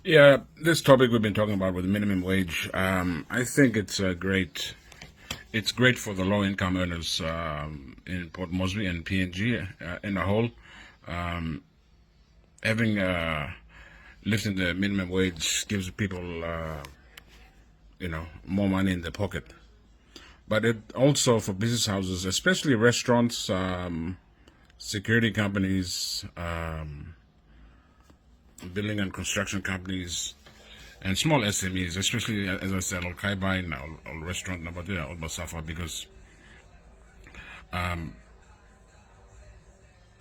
Yeah, this topic we've been talking about with minimum wage, I think it's great. It's great for the low-income earners in Port Moresby and PNG in a whole. Um, Having lifting the minimum wage gives people, more money in their pocket. But it also for business houses, especially restaurants, security companies, building and construction companies, and small SMEs, especially as I said, all kaibain, all restaurant number there, all basafa, because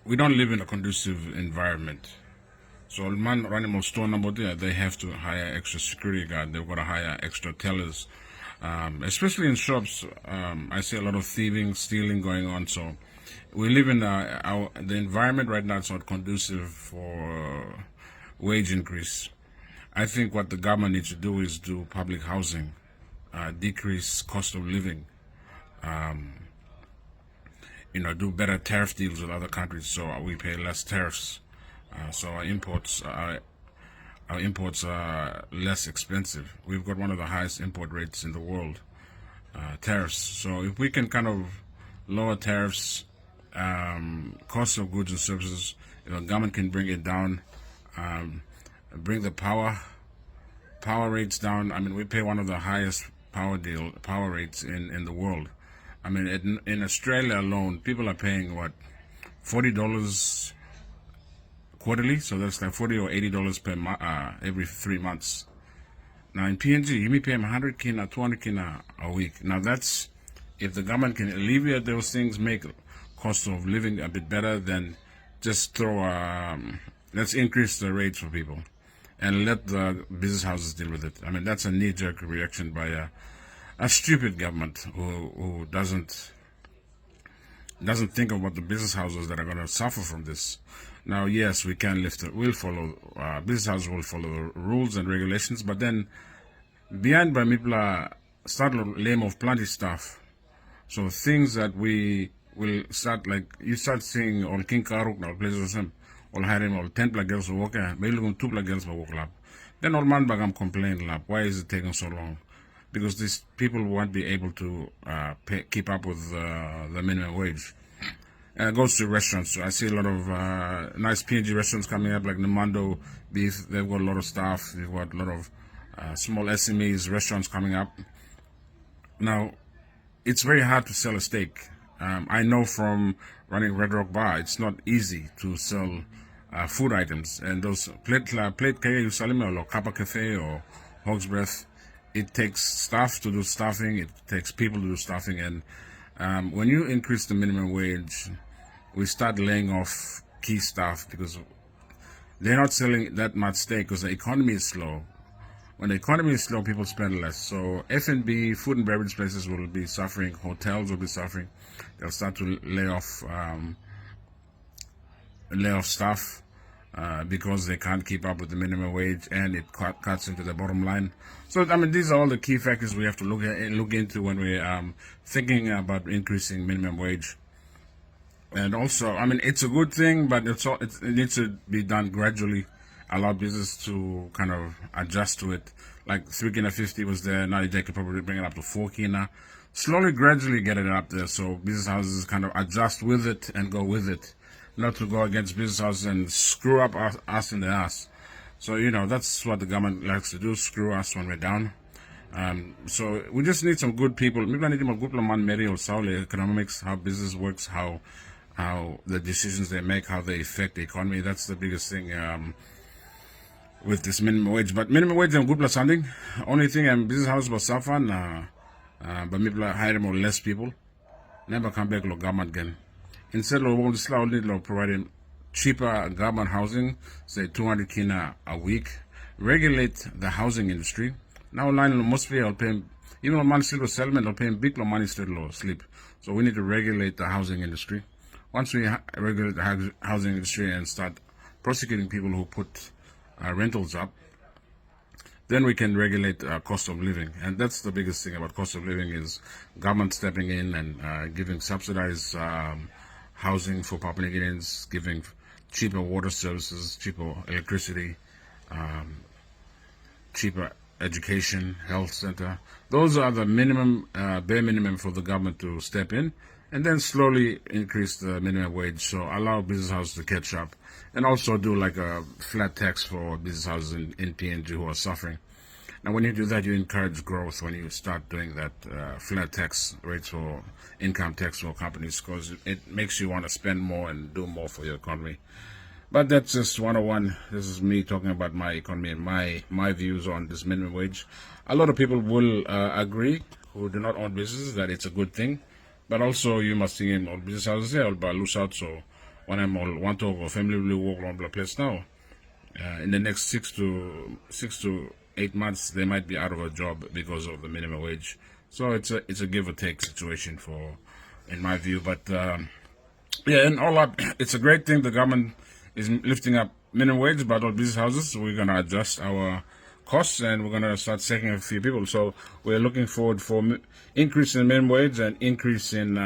we don't live in a conducive environment. So all man running a store number there, they have to hire extra security guard. They've got to hire extra tellers, especially in shops. I see a lot of thieving, stealing going on. So we live in the environment right now. It's not conducive for wage increase. I think what the government needs to do is do public housing, decrease cost of living, do better tariff deals with other countries so we pay less tariffs. So our imports are less expensive. We've got one of the highest import rates in the world, tariffs. So if we can kind of lower tariffs, cost of goods and services, if the government can bring it down, bring the power rates down. I mean, we pay one of the highest power rates in the world. I mean, in Australia alone, people are paying what, $40 quarterly, so that's like $40 or $80 per every 3 months. Now in PNG, you may pay them 100 kina, 200 kina a week. Now that's if the government can alleviate those things, make cost of living a bit better, then just let's increase the rates for people and let the business houses deal with it. I mean, that's a knee-jerk reaction by a stupid government who doesn't think about the business houses that are going to suffer from this. Now, yes, we can lift it. We'll follow, business houses will follow the rules and regulations, but then behind by people start lame of plenty stuff. So things that we will start, like, you start seeing on King Karuk now, places or hiring all 10 girls to work, maybe 2 girls to work lab. Then all man bagam complain lab, why is it taking so long? Because these people won't be able to keep up with the minimum wage. And it goes to restaurants. So I see a lot of nice PNG restaurants coming up, like Namando Beef. They've got a lot of staff. They've got a lot of small SMEs, restaurants coming up. Now, it's very hard to sell a steak. I know from running Red Rock Bar, it's not easy to sell food items. And those plate kaya you salime or Kappa Cafe or Hog's Breath, it takes staff to do staffing. It takes people to do staffing. And when you increase the minimum wage, we start laying off key staff because they're not selling that much steak because the economy is slow. When the economy is slow, people spend less. So F&B, food and beverage places will be suffering. Hotels will be suffering. They'll start to lay off staff because they can't keep up with the minimum wage, and it cuts into the bottom line. So I mean, these are all the key factors we have to look into when we're thinking about increasing minimum wage. And also, I mean, it's a good thing, but it needs to be done gradually. Allow business to kind of adjust to it. Like 3 kina 50 was there, now they could probably bring it up to 4 kina. Slowly, gradually get it up there so business houses kind of adjust with it and go with it. Not to go against business houses and screw up us in the ass. So, that's what the government likes to do, screw us when we're down. So we just need some good people. Maybe I need more good man, Mary or Saul, economics, how business works, how the decisions they make, how they affect the economy. That's the biggest thing with this minimum wage. But minimum wage is good plus something. Only thing business house was suffering, but maybe hire more less people. Never come back to government again. Instead of all this only providing cheaper government housing, say 200 kina a week, regulate the housing industry. Now line must be paying even on money still settlement or paying big money still sleep. So we need to regulate the housing industry. Once we regulate the housing industry and start prosecuting people who put rentals up, then we can regulate cost of living. And that's the biggest thing about cost of living is government stepping in and giving subsidized housing for Papua New Guineans, giving cheaper water services, cheaper electricity, cheaper education, health center. Those are the minimum, bare minimum for the government to step in, and then slowly increase the minimum wage. So allow business houses to catch up, and also do like a flat tax for business houses in PNG who are suffering. Now, when you do that, you encourage growth when you start doing that flat tax rates for income tax for companies, because it makes you want to spend more and do more for your economy. But that's just 101. This is me talking about my economy and my views on this minimum wage. A lot of people will agree who do not own businesses that it's a good thing, but also you must think in all business houses here, all lose out. So when I'm all want to go family will work on the place now. In the next 6 to 8 months, they might be out of a job because of the minimum wage. So it's a give or take situation in my view. But yeah, in all up, it's a great thing the government is lifting up minimum wage, but all business houses, we're gonna adjust our costs and we're gonna start sacking a few people. So we're looking forward for increase in minimum wage and increase in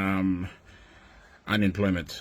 unemployment.